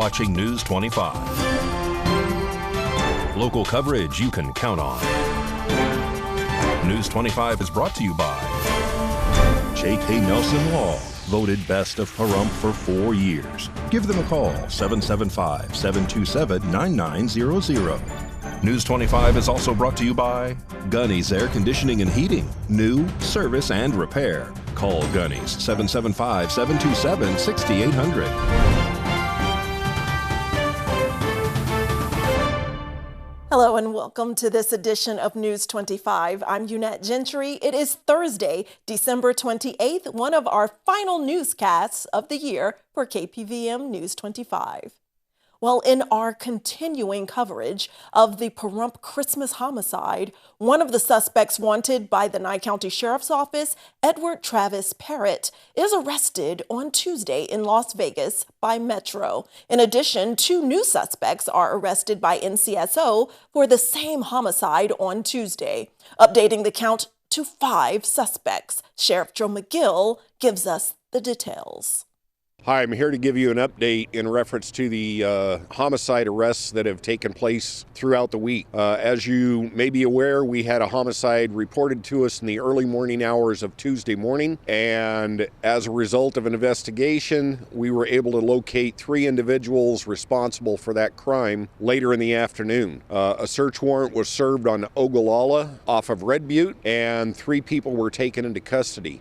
watching News 25. Local coverage you can count on. News 25 is brought to you by J.K. Nelson Law, voted best of Pahrump for 4 years. Give them a call, 775-727-9900. News 25 is also brought to you by Gunny's Air Conditioning and Heating. New, service, and repair. Call Gunny's, 775-727-6800. Hello and welcome to this edition of News 25. I'm Unette Gentry. It is Thursday, December 28th, one of our final newscasts of the year for KPVM News 25. Well, in our continuing coverage of the Pahrump Christmas homicide, one of the suspects wanted by the Nye County Sheriff's Office, Edward Travis Parrott, is arrested on Tuesday in Las Vegas by Metro. In addition, 2 new suspects are arrested by NCSO for the same homicide on Tuesday, updating the count to 5 suspects. Sheriff Joe McGill gives us the details. Hi, I'm here to give you an update in reference to the homicide arrests that have taken place throughout the week. As you may be aware, we had a homicide reported to us in the early morning hours of Tuesday morning, and as a result of an investigation, we were able to locate 3 individuals responsible for that crime later in the afternoon. A search warrant was served on Ogallala off of Red Butte, and 3 people were taken into custody.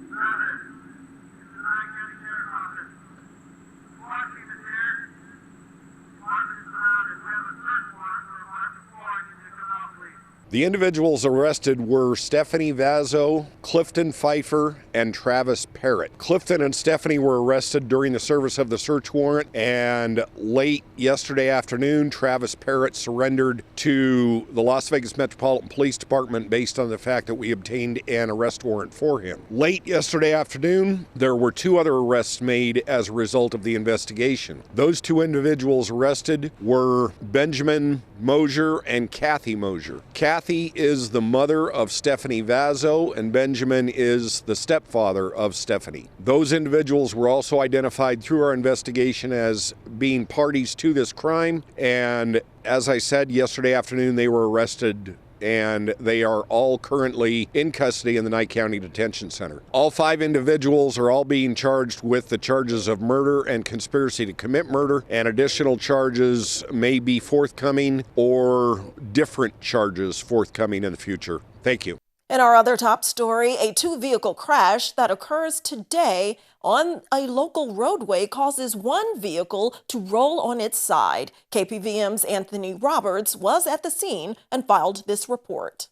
The individuals arrested were Stephanie Vazzo, Clifton Pfeiffer, and Travis Parrott. Clifton and Stephanie were arrested during the service of the search warrant, and late yesterday afternoon, Travis Parrott surrendered to the Las Vegas Metropolitan Police Department based on the fact that we obtained an arrest warrant for him. Late yesterday afternoon, there were 2 other arrests made as a result of the investigation. Those 2 individuals arrested were Benjamin Mosier and Kathy Mosier. Kathy is the mother of Stephanie Vazzo, and Benjamin is the stepfather of Stephanie. Those individuals were also identified through our investigation as being parties to this crime, and as I said, yesterday afternoon they were arrested, and they are all currently in custody in the Nye County Detention Center. All 5 individuals are all being charged with the charges of murder and conspiracy to commit murder, and additional charges may be forthcoming or different charges forthcoming in the future. Thank you. In our other top story, a 2-vehicle crash that occurs today on a local roadway causes 1 vehicle to roll on its side. KPVM's Anthony Roberts was at the scene and filed this report.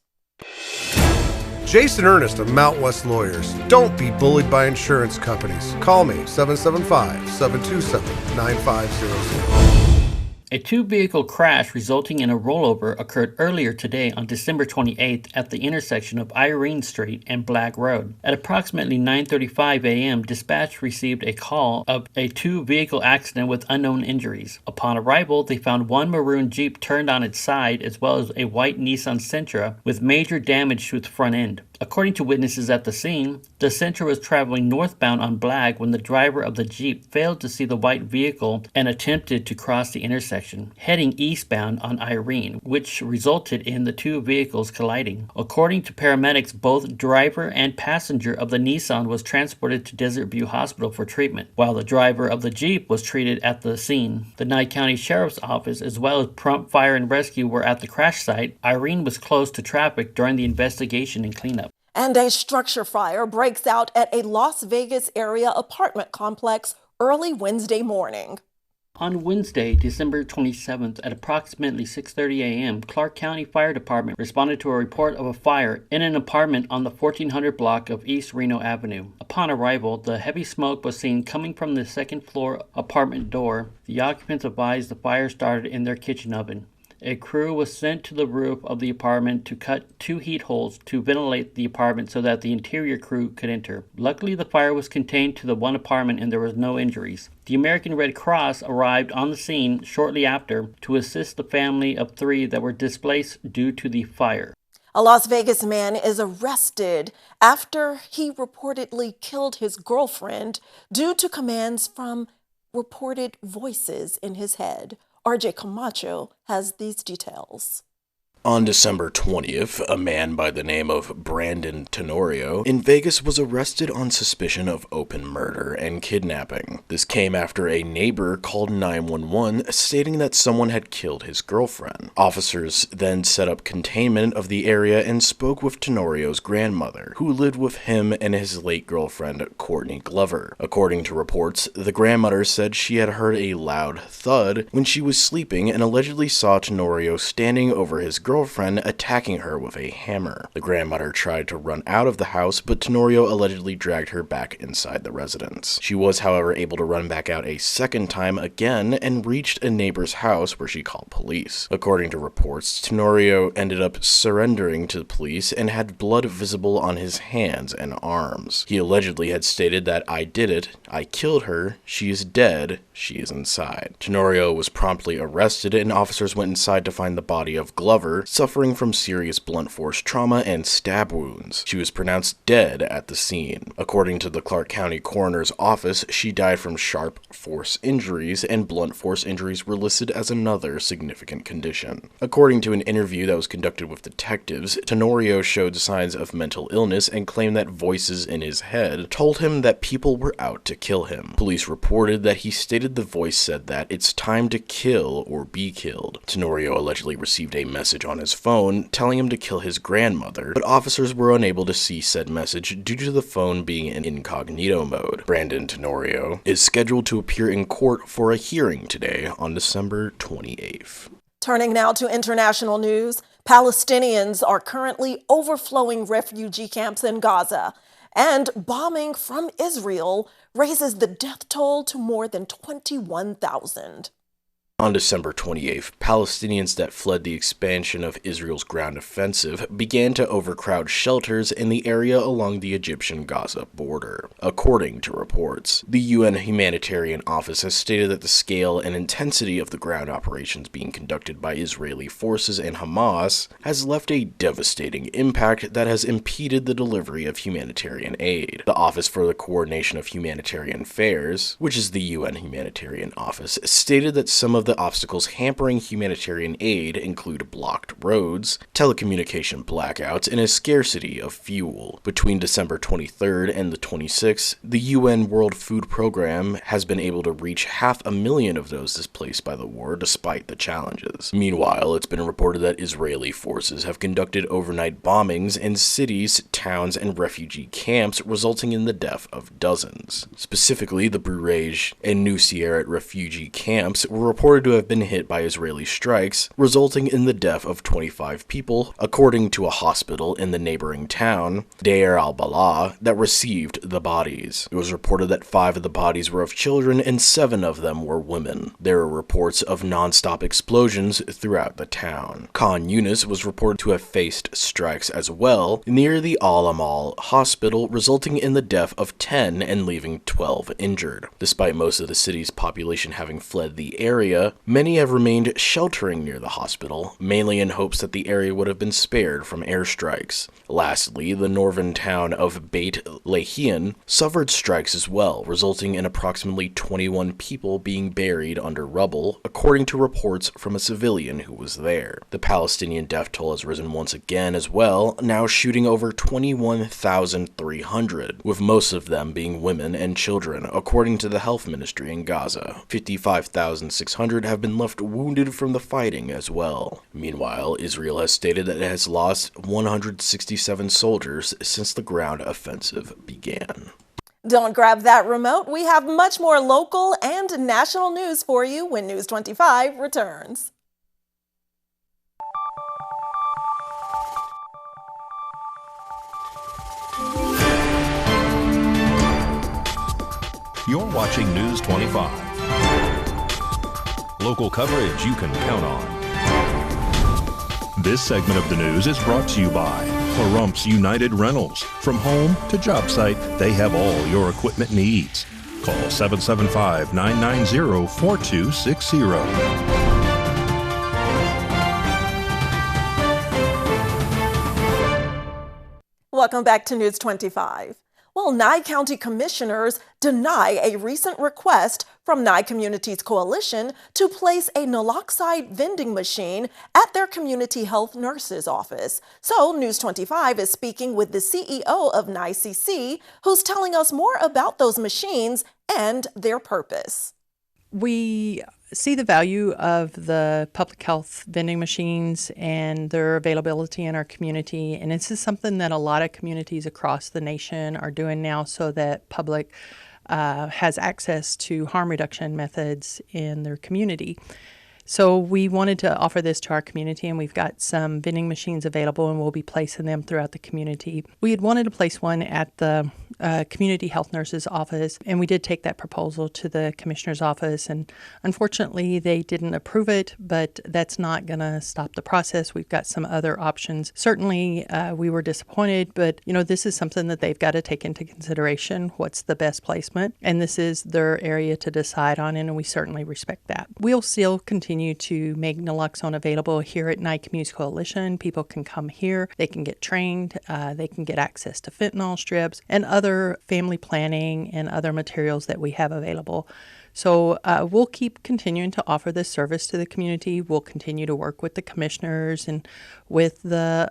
Jason Ernest of Mount West Lawyers. Don't be bullied by insurance companies. Call me, 775-727-9500. A 2-vehicle crash resulting in a rollover occurred earlier today on December 28th at the intersection of Irene Street and Black Road. At approximately 9:35 a.m., dispatch received a call of a 2-vehicle accident with unknown injuries. Upon arrival, they found 1 maroon Jeep turned on its side as well as a white Nissan Sentra with major damage to its front end. According to witnesses at the scene, the Sentra was traveling northbound on Black when the driver of the Jeep failed to see the white vehicle and attempted to cross the intersection, heading eastbound on Irene, which resulted in the 2 vehicles colliding. According to paramedics, both driver and passenger of the Nissan was transported to Desert View Hospital for treatment, while the driver of the Jeep was treated at the scene. The Nye County Sheriff's Office as well as Pahrump Fire and Rescue were at the crash site. Irene was closed to traffic during the investigation and cleanup. And a structure fire breaks out at a Las Vegas area apartment complex early Wednesday morning. On Wednesday, December 27th at approximately 6:30 a.m., Clark County Fire Department responded to a report of a fire in an apartment on the 1400 block of East Reno Avenue. Upon arrival, the heavy smoke was seen coming from the second-floor apartment door. The occupants advised the fire started in their kitchen oven. A crew was sent to the roof of the apartment to cut 2 heat holes to ventilate the apartment so that the interior crew could enter. Luckily, the fire was contained to the 1 apartment and there was no injuries. The American Red Cross arrived on the scene shortly after to assist the family of 3 that were displaced due to the fire. A Las Vegas man is arrested after he reportedly killed his girlfriend due to commands from reported voices in his head. RJ Camacho has these details. On December 20th, a man by the name of Brandon Tenorio in Vegas was arrested on suspicion of open murder and kidnapping. This came after a neighbor called 911 stating that someone had killed his girlfriend. Officers then set up containment of the area and spoke with Tenorio's grandmother, who lived with him and his late girlfriend, Courtney Glover. According to reports, the grandmother said she had heard a loud thud when she was sleeping and allegedly saw Tenorio standing over his girlfriend attacking her with a hammer. The grandmother tried to run out of the house, but Tenorio allegedly dragged her back inside the residence. She was, however, able to run back out a second time again and reached a neighbor's house where she called police. According to reports, Tenorio ended up surrendering to the police and had blood visible on his hands and arms. He allegedly had stated that "I did it, I killed her, she is dead, she is inside." Tenorio was promptly arrested and officers went inside to find the body of Glover, suffering from serious blunt force trauma and stab wounds. She was pronounced dead at the scene. According to the Clark County Coroner's Office, she died from sharp force injuries, and blunt force injuries were listed as another significant condition. According to an interview that was conducted with detectives, Tenorio showed signs of mental illness and claimed that voices in his head told him that people were out to kill him. Police reported that he stated the voice said that "it's time to kill or be killed." Tenorio allegedly received a message on his phone telling him to kill his grandmother, but officers were unable to see said message due to the phone being in incognito mode. Brandon Tenorio is scheduled to appear in court for a hearing today on December 28th. Turning now to international news, Palestinians are currently overflowing refugee camps in Gaza, and bombing from Israel raises the death toll to more than 21,000. On December 28th, Palestinians that fled the expansion of Israel's ground offensive began to overcrowd shelters in the area along the Egyptian-Gaza border. According to reports, the UN Humanitarian Office has stated that the scale and intensity of the ground operations being conducted by Israeli forces and Hamas has left a devastating impact that has impeded the delivery of humanitarian aid. The Office for the Coordination of Humanitarian Affairs, which is the UN Humanitarian Office, stated that some of the obstacles hampering humanitarian aid include blocked roads, telecommunication blackouts, and a scarcity of fuel. Between December 23rd and the 26th, the UN World Food Program has been able to reach 500,000 of those displaced by the war despite the challenges. Meanwhile, it's been reported that Israeli forces have conducted overnight bombings in cities, towns, and refugee camps, resulting in the death of dozens. Specifically, the Burej and Nuseirat refugee camps were reported to have been hit by Israeli strikes, resulting in the death of 25 people, according to a hospital in the neighboring town, Deir al-Balah, that received the bodies. It was reported that 5 of the bodies were of children and 7 of them were women. There are reports of non-stop explosions throughout the town. Khan Yunis was reported to have faced strikes as well near the Al-Amal hospital, resulting in the death of 10 and leaving 12 injured. Despite most of the city's population having fled the area, many have remained sheltering near the hospital, mainly in hopes that the area would have been spared from airstrikes. Lastly, the northern town of Beit Lahian suffered strikes as well, resulting in approximately 21 people being buried under rubble, according to reports from a civilian who was there. The Palestinian death toll has risen once again as well, now shooting over 21,300, with most of them being women and children, according to the health ministry in Gaza. 55,600 have been left wounded from the fighting as well. Meanwhile, Israel has stated that it has lost 167 soldiers since the ground offensive began. Don't grab that remote. We have much more local and national news for you when News 25 returns. You're watching News 25. Local coverage you can count on. This segment of the news is brought to you by Pahrump's United Rentals. From home to job site, they have all your equipment needs. Call 775-990-4260. Welcome back to News 25. Well, Nye County commissioners deny a recent request from Nye Communities Coalition to place a naloxone vending machine at their community health nurse's office. So News 25 is speaking with the CEO of Nye CC, who's telling us more about those machines and their purpose. We see the value of the public health vending machines and their availability in our community. And this is something that a lot of communities across the nation are doing now so that public has access to harm reduction methods in their community. So we wanted to offer this to our community, and we've got some vending machines available, and we'll be placing them throughout the community. We had wanted to place one at the community health nurse's office, and we did take that proposal to the commissioner's office, and unfortunately they didn't approve it, but that's not going to stop the process. We've got some other options. Certainly we were disappointed, but this is something that they've got to take into consideration. What's the best placement? And this is their area to decide on, and we certainly respect that. We'll still continue to make naloxone available here at Nye Communities Coalition. People can come here, they can get trained, they can get access to fentanyl strips and other family planning and other materials that we have available. So we'll keep continuing to offer this service to the community. We'll continue to work with the commissioners and with the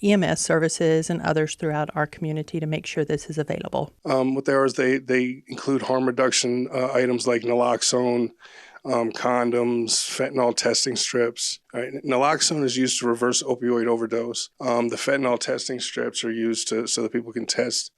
EMS services and others throughout our community to make sure this is available. What they are is they include harm reduction items like naloxone, condoms, fentanyl testing strips. Right. Naloxone is used to reverse opioid overdose. The fentanyl testing strips are used so that people can test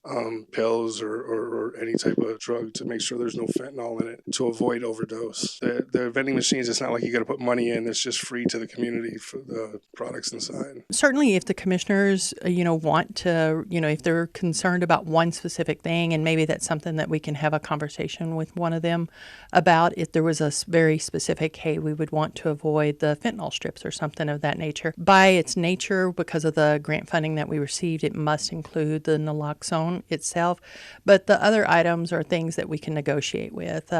pills or any type of drug to make sure there's no fentanyl in it to avoid overdose. The vending machines, it's not like you got to put money in. It's just free to the community for the products inside. Certainly if the commissioners, want to, if they're concerned about one specific thing, and maybe that's something that we can have a conversation with one of them about, if there was a very specific, hey, we would want to avoid the fentanyl strips or something of that nature. By its nature, because of the grant funding that we received, it must include the naloxone itself. But the other items are things that we can negotiate with.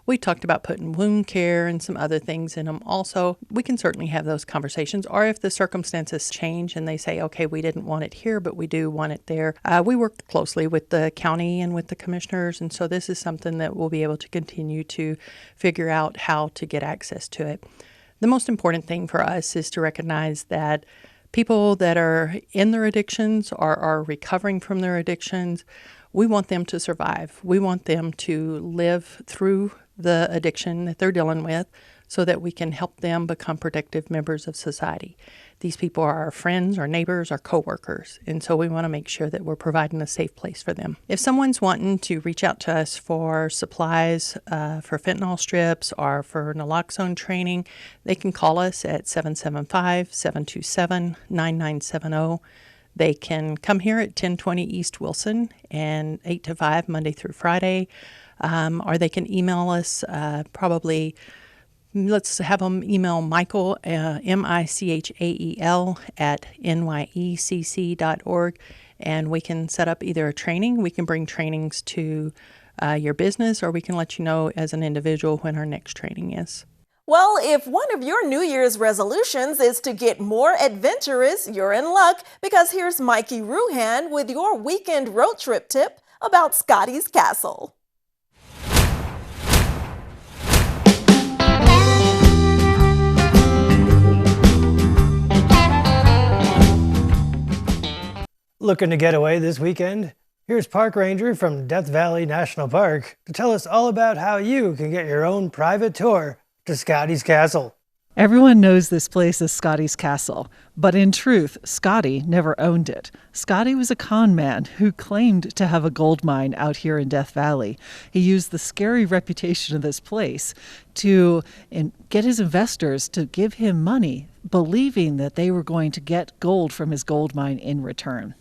We talked about putting wound care and some other things in them also. We can certainly have those conversations. Or if the circumstances change and they say, okay, we didn't want it here, but we do want it there. We work closely with the county and with the commissioners. And so this is something that we'll be able to continue to figure out how to get access to it. The most important thing for us is to recognize that people that are in their addictions or are recovering from their addictions, we want them to survive. We want them to live through the addiction that they're dealing with so that we can help them become productive members of society. These people are our friends, our neighbors, our coworkers, and so we want to make sure that we're providing a safe place for them. If someone's wanting to reach out to us for supplies for fentanyl strips or for naloxone training, they can call us at 775-727-9970. They can come here at 1020 East Wilson and 8 to 5 Monday through Friday, or they can email us probably. Let's have them email Michael, Michael, at nyecc.org, and we can set up either a training. We can bring trainings to your business, or we can let you know as an individual when our next training is. Well, if one of your New Year's resolutions is to get more adventurous, you're in luck, because here's Mikey Ruhan with your weekend road trip tip about Scotty's Castle. Looking to get away this weekend? Here's Park Ranger from Death Valley National Park to tell us all about how you can get your own private tour to Scotty's Castle. Everyone knows this place as Scotty's Castle, but in truth, Scotty never owned it. Scotty was a con man who claimed to have a gold mine out here in Death Valley. He used the scary reputation of this place to get his investors to give him money, believing that they were going to get gold from his gold mine in return.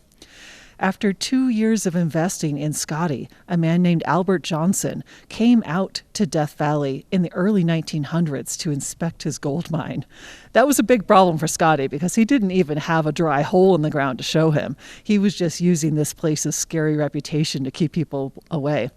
After 2 years of investing in Scotty, a man named Albert Johnson came out to Death Valley in the early 1900s to inspect his gold mine. That was a big problem for Scotty because he didn't even have a dry hole in the ground to show him. He was just using this place's scary reputation to keep people away.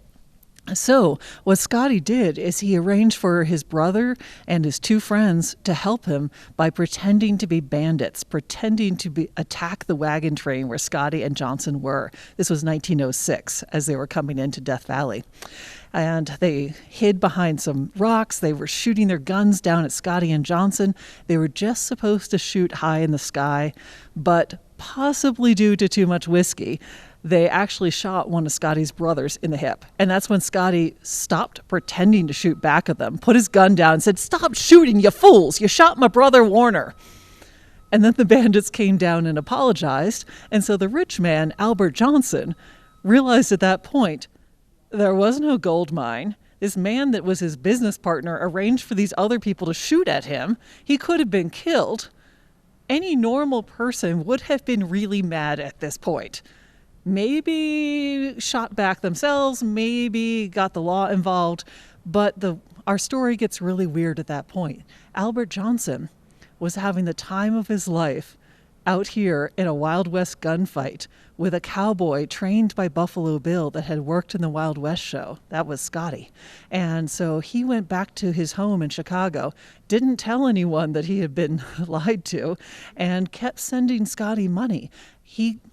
So what Scotty did is he arranged for his brother and his two friends to help him by pretending to be bandits, pretending to attack the wagon train where Scotty and Johnson were. This was 1906 as they were coming into Death Valley. And they hid behind some rocks. They were shooting their guns down at Scotty and Johnson. They were just supposed to shoot high in the sky, but possibly due to too much whiskey, they actually shot one of Scotty's brothers in the hip. And that's when Scotty stopped pretending to shoot back at them, put his gun down and said, "Stop shooting, you fools! You shot my brother Warner." And then the bandits came down and apologized. And so the rich man, Albert Johnson, realized at that point there was no gold mine. This man that was his business partner arranged for these other people to shoot at him. He could have been killed. Any normal person would have been really mad at this point. Maybe shot back themselves, maybe got the law involved, but our story gets really weird at that point. Albert Johnson was having the time of his life out here in a Wild West gunfight with a cowboy trained by Buffalo Bill that had worked in the Wild West show. That was Scotty. And so he went back to his home in Chicago, didn't tell anyone that he had been lied to, and kept sending Scotty money.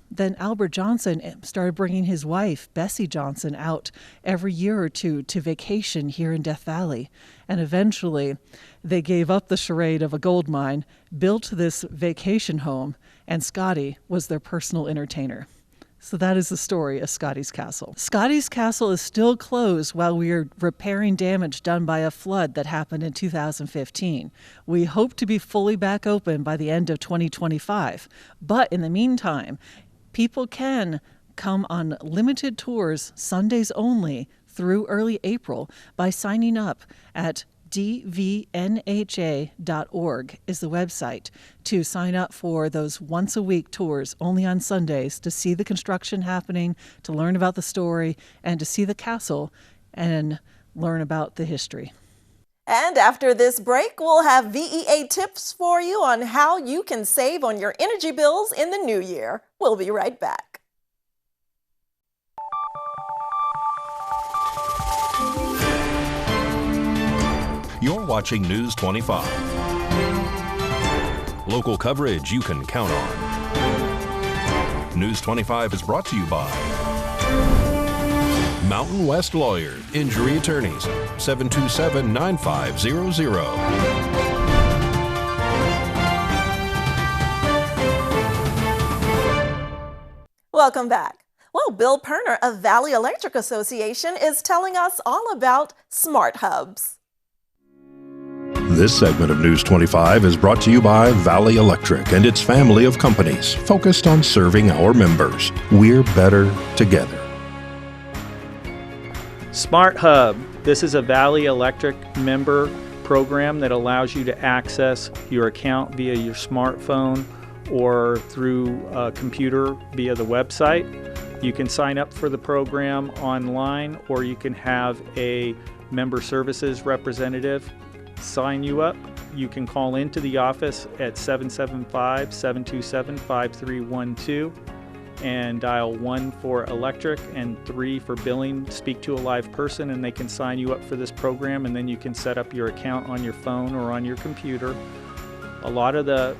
Then Albert Johnson started bringing his wife, Bessie Johnson, out every year or two to vacation here in Death Valley. And eventually they gave up the charade of a gold mine, built this vacation home, and Scotty was their personal entertainer. So that is the story of Scotty's Castle. Scotty's Castle is still closed while we are repairing damage done by a flood that happened in 2015. We hope to be fully back open by the end of 2025. But in the meantime, people can come on limited tours, Sundays only, through early April by signing up at dvnha.org is the website to sign up for those once-a-week tours only on Sundays to see the construction happening, to learn about the story, and to see the castle and learn about the history. And after this break, we'll have VEA tips for you on how you can save on your energy bills in the new year. We'll be right back. You're watching News 25. Local coverage you can count on. News 25 is brought to you by Mountain West Lawyers, Injury Attorneys, 727-9500. Welcome back. Well, Bill Perner of Valley Electric Association is telling us all about smart hubs. This segment of News 25 is brought to you by Valley Electric and its family of companies focused on serving our members. We're better together. Smart Hub. This is a Valley Electric member program that allows you to access your account via your smartphone or through a computer via the website. You can sign up for the program online, or you can have a member services representative sign you up. You can call into the office at 775-727-5312 and dial 1 for electric and 3 for billing. Speak to a live person and they can sign you up for this program, and then you can set up your account on your phone or on your computer. A lot of the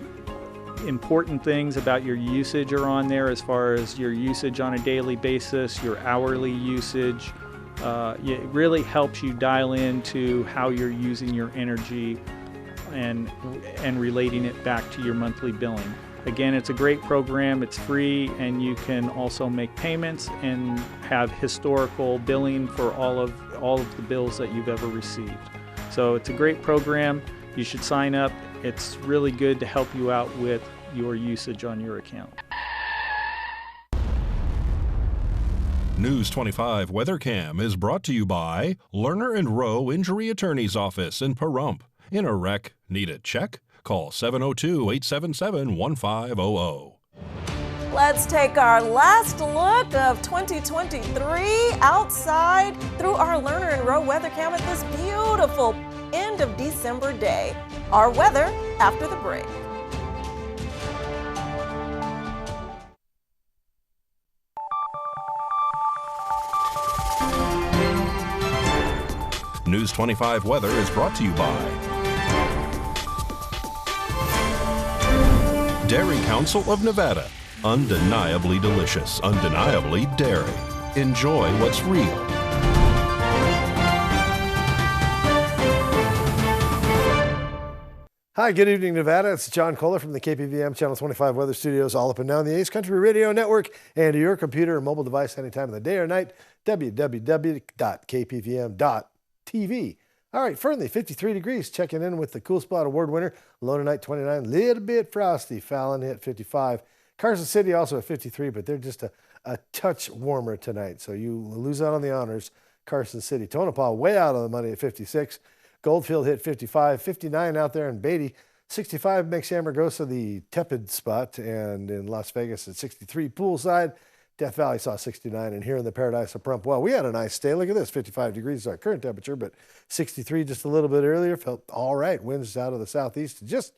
important things about your usage are on there, as far as your usage on a daily basis, your hourly usage. It really helps you dial into how you're using your energy and relating it back to your monthly billing. Again, it's a great program, it's free, and you can also make payments and have historical billing for all of the bills that you've ever received. So it's a great program. You should sign up. It's really good to help you out with your usage on your account. News 25 WeatherCam is brought to you by Lerner and Rowe Injury Attorney's Office in Pahrump. In a wreck, need a check? Call 702-877-1500. Let's take our last look of 2023 outside through our Lerner and Rowe WeatherCam at this beautiful end of December day. Our weather after the break. News 25 weather is brought to you by Dairy Council of Nevada. Undeniably delicious, undeniably dairy. Enjoy what's real. Hi, good evening, Nevada. It's John Kohler from the KPVM Channel 25 Weather Studios, all up and down the Ace Country Radio Network, and to your computer or mobile device anytime of the day or night, www.kpvm.tv. All right, Fernley, 53 degrees, checking in with the Cool Spot Award winner. Low tonight, 29, little bit frosty. Fallon hit 55. Carson City also at 53, but they're just a touch warmer tonight, so you lose out on the honors. Carson City. Tonopah way out of the money at 56. Goldfield hit 55, 59 out there in Beatty. 65 makes Amargosa the tepid spot, and in Las Vegas at 63 poolside. Death Valley saw 69, and here in the paradise of Pahrump, well, we had a nice day. Look at this, 55 degrees is our current temperature, but 63 just a little bit earlier. Felt all right. Winds out of the southeast, just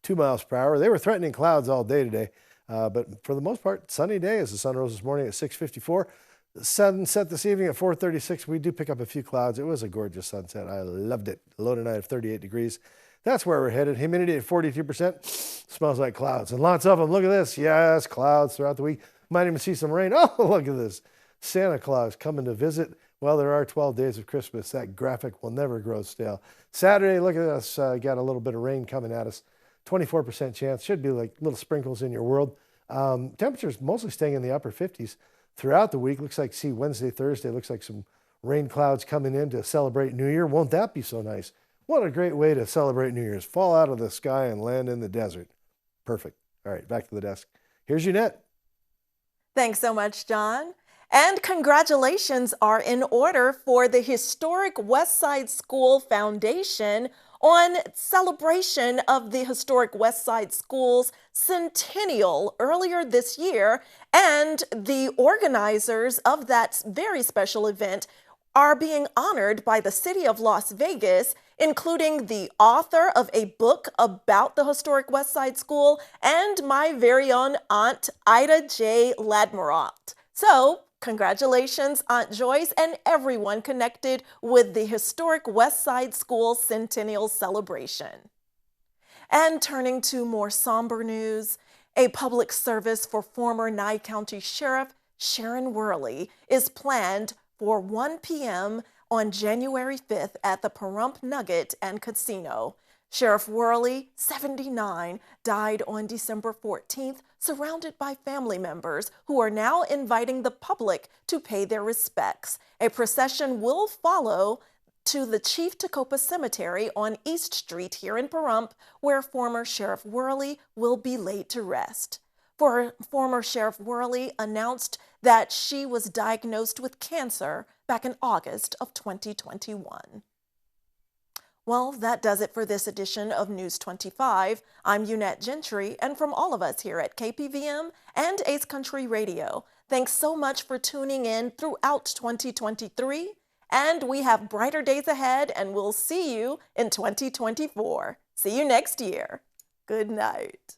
2 miles per hour. They were threatening clouds all day today, but for the most part, sunny day as the sun rose this morning at 6:54. The sun set this evening at 4:36. We do pick up a few clouds. It was a gorgeous sunset. I loved it. Low tonight of 38 degrees. That's where we're headed. Humidity at 42%. Smells like clouds, and lots of them. Look at this. Yes, clouds throughout the week. Might even see some rain. Oh, look at this. Santa Claus coming to visit. Well, there are 12 days of Christmas. That graphic will never grow stale. Saturday, look at us. Got a little bit of rain coming at us. 24% chance. Should be like little sprinkles in your world. Temperatures mostly staying in the upper 50s throughout the week. Looks like, see, Wednesday, Thursday, looks like some rain clouds coming in to celebrate New Year. Won't that be so nice? What a great way to celebrate New Year's. Fall out of the sky and land in the desert. Perfect. All right, back to the desk. Here's Jeanette. Thanks so much, John. And congratulations are in order for the historic West Side School Foundation on celebration of the historic West Side School's centennial earlier this year. And the organizers of that very special event are being honored by the city of Las Vegas, including the author of a book about the historic West Side School and my very own Aunt Ida J. Ladmeralt. So, congratulations, Aunt Joyce, and everyone connected with the historic West Side School Centennial celebration. And turning to more somber news, a public service for former Nye County Sheriff Sharon Worley is planned for 1 p.m. on January 5th at the Pahrump Nugget and Casino. Sheriff Worley, 79, died on December 14th, surrounded by family members who are now inviting the public to pay their respects. A procession will follow to the Chief Tacopa Cemetery on East Street here in Pahrump, where former Sheriff Worley will be laid to rest. Former Sheriff Worley announced that she was diagnosed with cancer back in August of 2021. Well, that does it for this edition of News 25. I'm Unette Gentry, and from all of us here at KPVM and Ace Country Radio, thanks so much for tuning in throughout 2023, and we have brighter days ahead, and we'll see you in 2024. See you next year. Good night.